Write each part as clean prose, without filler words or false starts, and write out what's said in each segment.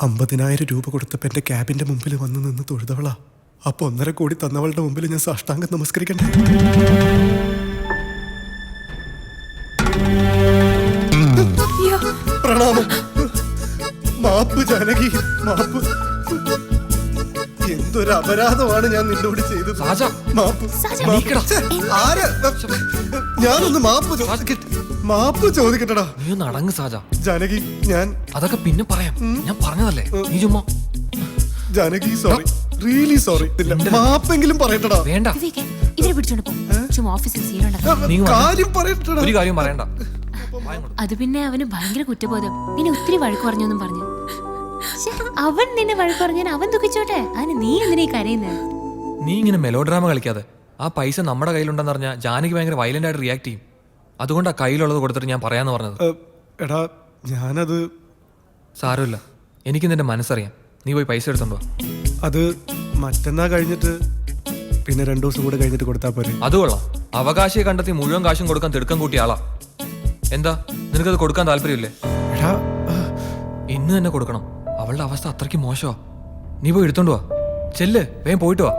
50,000 രൂപ കൊടുത്തപ്പോൾ എൻ്റെ ക്യാബിൻ്റെ മുമ്പിൽ വന്ന് നിന്ന് തൊഴുതവളാ. അപ്പോൾ 1.5 കോടി തന്നവളുടെ മുമ്പിൽ ഞാൻ സാഷ്ടാംഗം നമസ്കരിക്കണ്ടേ? പ്രണാമം. മാപ്പ് ജാനകി, മാപ്പ്. എന്തൊരു അപരാധമാണ് ഞാൻ നിന്നോട് ചെയ്തത്. മാപ്പ്. ഞാനൊന്ന് മാപ്പ് ചോദിക്കട്ടടാ. ജാനകി, ഞാൻ അതൊക്കെ പിന്നെ പറയാം. ഞാൻ പറഞ്ഞതല്ലേ, നീ ചുമ്മാ. Janaki, sorry, really sorry. മാപ്പെങ്കിലും പറയട്ടടാ. വേണ്ട, ഇവരെ പിടിച്ചോണ്ട് പോ. ചുമ്മാ ഓഫീസിൽ കാര്യം പറയട്ടടാ. ഒരു കാര്യം പറയണ്ട. അത് പിന്നെ അവന് ഭയങ്കര കുറ്റബോധം. പിന്നെ ഒത്തിരി വഴക്ക് പറഞ്ഞൊന്നും പറഞ്ഞു. അവൻ നിന്നെ വഴക്ക് പറഞ്ഞാൽ അവൻ ദുഃഖിച്ചോട്ടെ. അതിന് നീ എന്തിനാ കരയുന്നത്? നീ ഇങ്ങനെ മെലോ ഡ്രാമ കളിക്കാതെ. ആ പൈസ നമ്മുടെ കയ്യിലുണ്ടെന്ന് പറഞ്ഞാൽ ജാനകി ഭയങ്കര വയലന്റ് ആയിട്ട് റിയാക്ട് ചെയ്യും. അതുകൊണ്ടാ കയ്യിലുള്ളത് കൊടുത്തിട്ട് ഞാൻ പറയാന്ന് പറഞ്ഞത്. എടാ, ഞാനത് സാരമില്ല, എനിക്ക് നിന്റെ മനസ്സറിയാം. നീ പോയി പൈസ എടുത്തോണ്ടോ. അത് മറ്റന്നാ കഴിഞ്ഞിട്ട് പിന്നെ 2 ദിവസം കൂടെ കഴിഞ്ഞിട്ട് കൊടുത്താൽ പോരെ? അത് കൊള്ളാം. അവകാശിയെ കണ്ടെത്തി മുഴുവൻ കാശും കൊടുക്കാൻ തിടുക്കം കൂട്ടിയ ആളാ. എന്താ, നിനക്കത് കൊടുക്കാൻ താല്പര്യമില്ലേ? എടാ, ഇന്ന് തന്നെ കൊടുക്കണം. അവളുടെ അവസ്ഥ അത്രയ്ക്ക് മോശമാ. നീ പോയി എടുത്തോണ്ട് വാ. ചെല്ല്, വേഗം പോയിട്ട് വാ.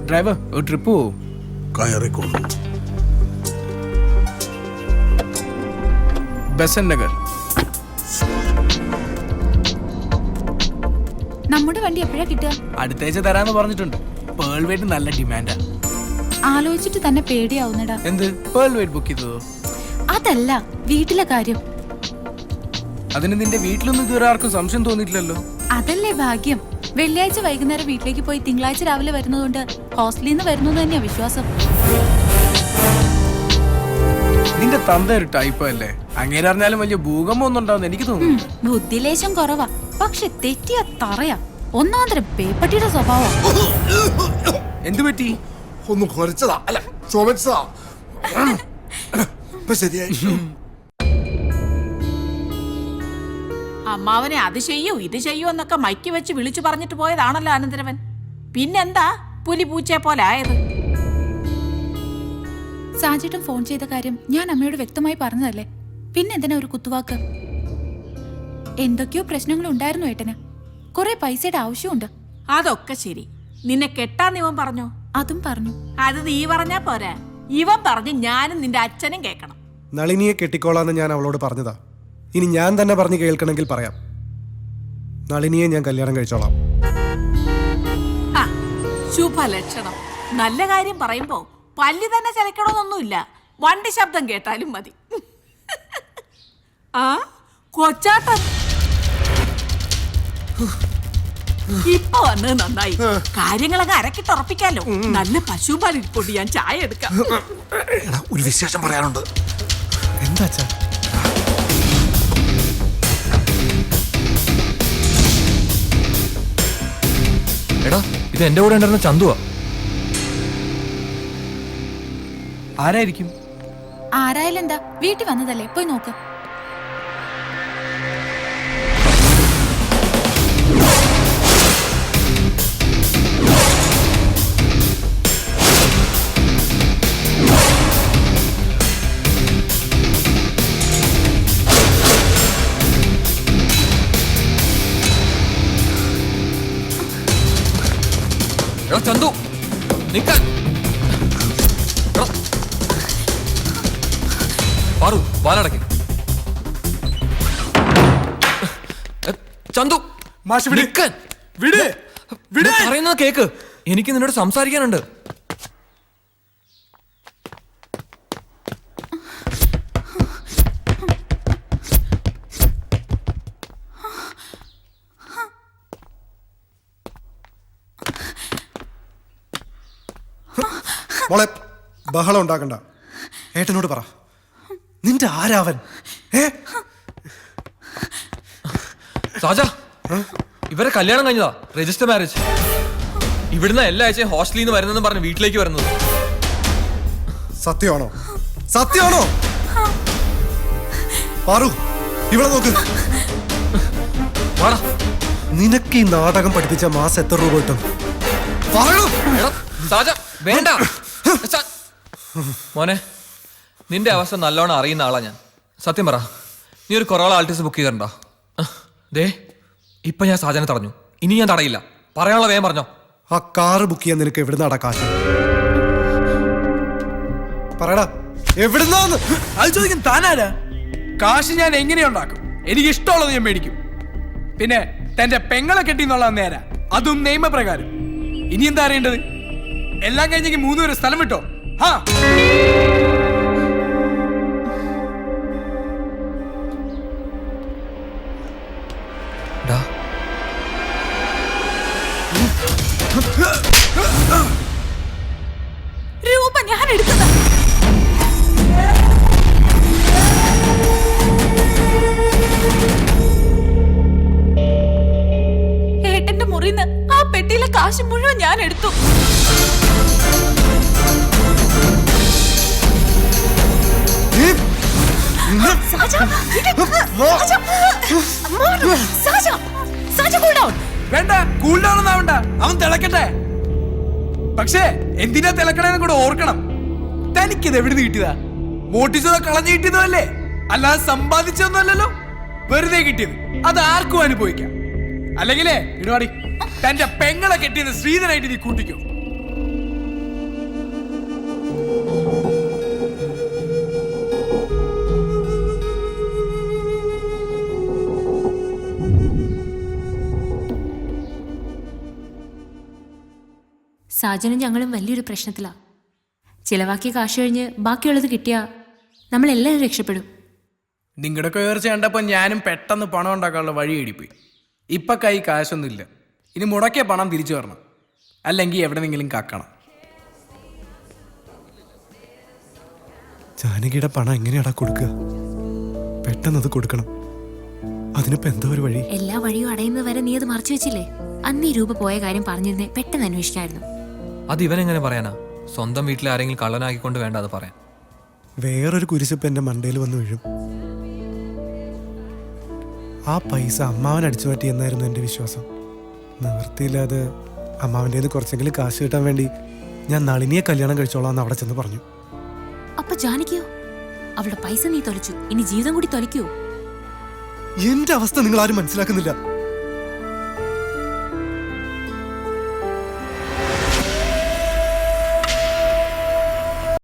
ഡ്രൈവർ, ഒരു ട്രിപ്പ് പോവും. കയറിക്കൊള്ളു. ബസൻ നഗർ. നമ്മുടെ വണ്ടി എപ്പോഴാ കിട്ടുക? അടുത്താഴ്ച തരാന്ന് പറഞ്ഞിട്ടുണ്ട്. പേൾ വെയിറ്റ് നല്ല ഡിമാൻഡാ. ആലോചിച്ചിട്ട് തന്നെ പേടിയാവുന്നടാ. എന്ത് പേൾ വെയിറ്റ് ബുക്ക് ചെയ്തതോ? അതല്ല, വീട്ടിലെ കാര്യം. അതിന് നിന്റെ വീട്ടിലൊന്നും ഇതുവരെ ആർക്കും സംശയം തോന്നിയിട്ടില്ലല്ലോ. അതല്ലേ ഭാഗ്യം. വെള്ളിയാഴ്ച വൈകുന്നേരം വീട്ടിലേക്ക് പോയി തിങ്കളാഴ്ച രാവിലെ വരുന്നതുകൊണ്ട് ഹോസ്റ്റലിൽ നിന്ന് വരുന്നു തന്നെയാ വിശ്വാസം. നിന്റെ തന്ത ഒരു ടൈപ്പ് അല്ലേ? അങ്ങേര് അറിഞ്ഞാലും വലിയ ഭൂകമ്പം ഒന്നും ഉണ്ടാവുന്ന എനിക്ക് തോന്നുന്നു. ബുദ്ധിലേശം കുറവാ, പക്ഷെ തെറ്റിയ തറയാ. ഒന്നാന്തരം പേപ്പട്ടിയുടെ സ്വഭാവം. എന്തു പറ്റി? ഒന്ന് കുറച്ചതാ, അല്ല ചുമച്ചതാ. ശരിയായി. അമ്മാവനെ അത് ചെയ്യൂ ഇത് ചെയ്യൂ എന്നൊക്കെ മൈക്ക് വെച്ച് വിളിച്ചു പറഞ്ഞിട്ട് പോയതാണല്ലോ അനന്തരവൻ. പിന്നെന്താ പുലി പൂച്ചയെ പോലെ ആയത്? സാജേട്ടൻ ഫോൺ ചെയ്ത കാര്യം ഞാൻ അമ്മയോട് വ്യക്തമായി പറഞ്ഞതല്ലേ, പിന്നെന്തിനാ ഒരു കുത്തുവാക്ക്? എന്തൊക്കെയോ പ്രശ്നങ്ങൾ ഉണ്ടായിരുന്നു ഏട്ടന്. കുറെ പൈസയുടെ ആവശ്യമുണ്ട്. അതൊക്കെ ശരി. നിന്നെ കെട്ടാന്ന് ഇവൻ പറഞ്ഞോ? അതും പറഞ്ഞു. അത് നീ പറഞ്ഞാ പോരാ, ഇവൻ പറഞ്ഞ് ഞാനും നിന്റെ അച്ഛനും കേൾക്കണം. നളിനിയെ കെട്ടിക്കോളാന്ന് ഞാൻ അവളോട് പറഞ്ഞതാ. ഇനി ഞാൻ തന്നെ പറഞ്ഞ് കേൾക്കണമെങ്കിൽ പറയാം. നളിനിയെ ഞാൻ കല്യാണം കഴിച്ചോളാം. ശുഭലക്ഷണം. നല്ല കാര്യം പറയുമ്പോ പല്ലി തന്നെ ചലക്കണമെന്നൊന്നുമില്ല. വണ്ടി ശബ്ദം കേട്ടാലും മതി. ആ കൊച്ചാട്ടൻ ഇപ്പൊ വന്നത് നന്നായി. കാര്യങ്ങളൊക്കെ അരക്കിട്ടുറപ്പിക്കാലോ. നല്ല പശുപാലിരിപ്പോട്ട് ഞാൻ ചായ എടുക്കാം. ഒരു വിശേഷം പറയാനുണ്ട്. എന്താ? എടാ, ഇത് എന്റെ കൂടെ ഉണ്ടായിരുന്ന ചന്തുവാ. ആരായിരിക്കും? ആരായാലും എന്താ, വീട്ടിൽ വന്നതല്ലേ, പോയി നോക്ക്. ചന്തു, നിക്കാൻ. പാറു, വാലടക്ക്. ചന്തു, പറയുന്നത് കേക്ക്. എനിക്ക് നിന്നോട് സംസാരിക്കാനുണ്ട്. മോളെ, ബഹളം ഉണ്ടാക്കണ്ട. ഏട്ടനോട് പറ, നിന്റെ ആരാവൻ? സാജ, ഇവരെ കല്യാണം കഴിഞ്ഞതാ, രജിസ്റ്റർ മാരേജ്. ഇവിടുന്ന് എല്ലാ ആഴ്ചയും ഹോസ്റ്റലിൽ നിന്ന് വരുന്നെന്ന് പറഞ്ഞ് വീട്ടിലേക്ക് വരുന്നത്. സത്യമാണോ? സത്യമാണോ? പാറു, ഇവിടെ നോക്ക്. വാടാ. നിനക്ക് ഈ നാടകം പഠിപ്പിച്ച മാസം എത്ര രൂപ കിട്ടും? പറയൂ. എടാ, സാജ, വേണ്ട. മോനെ, നിന്റെ അവസ്ഥ നല്ലോണം അറിയുന്ന ആളാ ഞാൻ. സത്യം പറ, നീ ഒരു കൊറോള ആൾട്ടിസ് ബുക്ക് ചെയ്തിട്ടുണ്ടോ? ദേ, ഇപ്പൊ ഞാൻ സാജനെ തടഞ്ഞു. ഇനി ഞാൻ തടയില്ല. പറയാനുള്ള വേഗം പറഞ്ഞോ. ആ കാറ് ബുക്ക് ചെയ്യാൻ നിനക്ക് എവിടുന്നാടാ കാശ്? പറയടാ, എവിടുന്നാന്ന്? അത് ചോദിക്കും താനാരാ? കാശ് ഞാൻ എങ്ങനെയുണ്ടാക്കും? എനിക്ക് ഇഷ്ടമുള്ളത് ഞാൻ മേടിക്കും. പിന്നെ തന്റെ പെങ്ങളെ കെട്ടിന്നുള്ള നേരാ, അതും നിയമപ്രകാരം. ഇനി എന്താ അറിയേണ്ടത്? എല്ലാം കഴിഞ്ഞെങ്കിൽ 3 പേര് സ്ഥലം വിട്ടോ. ഹാ, ഡാ, രൂപ ഞാൻ എടുത്തതാ. ഏട്ടന്റെ മുറിന്ന് ആ പെട്ടിയിലെ കാശ് മുഴുവൻ ഞാൻ എടുത്തു. വേണ്ട, കൂൾ ഡൗൺ ഒന്നും ആവണ്ട. അവൻ തിളക്കട്ടെ. പക്ഷേ എന്തിനാ തിളക്കണേന്ന് കൂടെ ഓർക്കണം. തനിക്കിത് എവിടുന്ന് കിട്ടിയതാ? മോട്ടിച്ചതോ കളഞ്ഞു കിട്ടിയതോ അല്ലേ? അല്ലാതെ സമ്പാദിച്ചതൊന്നും അല്ലല്ലോ. വെറുതെ കിട്ടിയത്. അത് ആർക്കും അനുഭവിക്കാം. അല്ലെങ്കിലേ ഇടുവാടി, തന്റെ പെങ്ങളെ കെട്ടിയത് ശ്രീധനായിട്ട് നീ കൂട്ടിക്കോ. സാജനും ഞങ്ങളും വലിയൊരു പ്രശ്നത്തിലാ. ചിലവാക്കിയ കാശ് കഴിഞ്ഞ് ബാക്കിയുള്ളത് കിട്ടിയാ നമ്മളെല്ലാവരും രക്ഷപ്പെടും. നിങ്ങളുടെയൊക്കെ ഉയർച്ച കണ്ടപ്പോൾ ഞാനും പെട്ടെന്ന് പണം ഉണ്ടാക്കാനുള്ള വഴി എടിപ്പോയി. ഇപ്പൊ കൈ കാശൊന്നുമില്ല. ഇനി മുടക്കിയ പണം തിരിച്ചു വരണം, അല്ലെങ്കിൽ എവിടെന്നെങ്കിലും കക്കണം. ജാനകിയുടെ പണം എങ്ങനെയാടാ കൊടുക്കുക? പെട്ടെന്നത് കൊടുക്കണം. അതിനിപ്പോ എന്തോ ഒരു വഴി. എല്ലാ വഴിയും അടയുന്നത് വരെ നീ അത് മറച്ചു വെച്ചില്ലേ? അന്ന് ഈ രൂപ പോയ കാര്യം പറഞ്ഞിരുന്നേ പെട്ടെന്ന് അന്വേഷിക്കായിരുന്നു. അത് ഇവനെങ്ങനെ പറയാനാ? സ്വന്തം വീട്ടിൽ ആരെങ്കിലും കള്ളനാക്കിക്കൊണ്ട് വേണ്ട അത് പറയാൻ. വേറൊരു കുരിശിപ്പ് എന്റെ മണ്ടയിൽ വന്ന് വീഴും. ആ പൈസ അമ്മാവൻ അടിച്ചു മാറ്റി എന്നായിരുന്നു എൻ്റെ വിശ്വാസം. നിവൃത്തിയില്ലാതെ അമ്മാവൻ്റെ കുറച്ചെങ്കിലും കാശ് കിട്ടാൻ വേണ്ടി ഞാൻ നളിനിയെ കല്യാണം കഴിച്ചോളാം എന്ന് അവിടെ ചെന്ന് പറഞ്ഞു. അപ്പൊ ജാനകിയോ? അവളുടെ പൈസ നീ തൊലച്ചു, ഇനി ജീവിതം കൂടി തൊലയ്ക്കുവോ? എന്റെ അവസ്ഥ നിങ്ങൾ ആരും മനസ്സിലാക്കുന്നില്ല.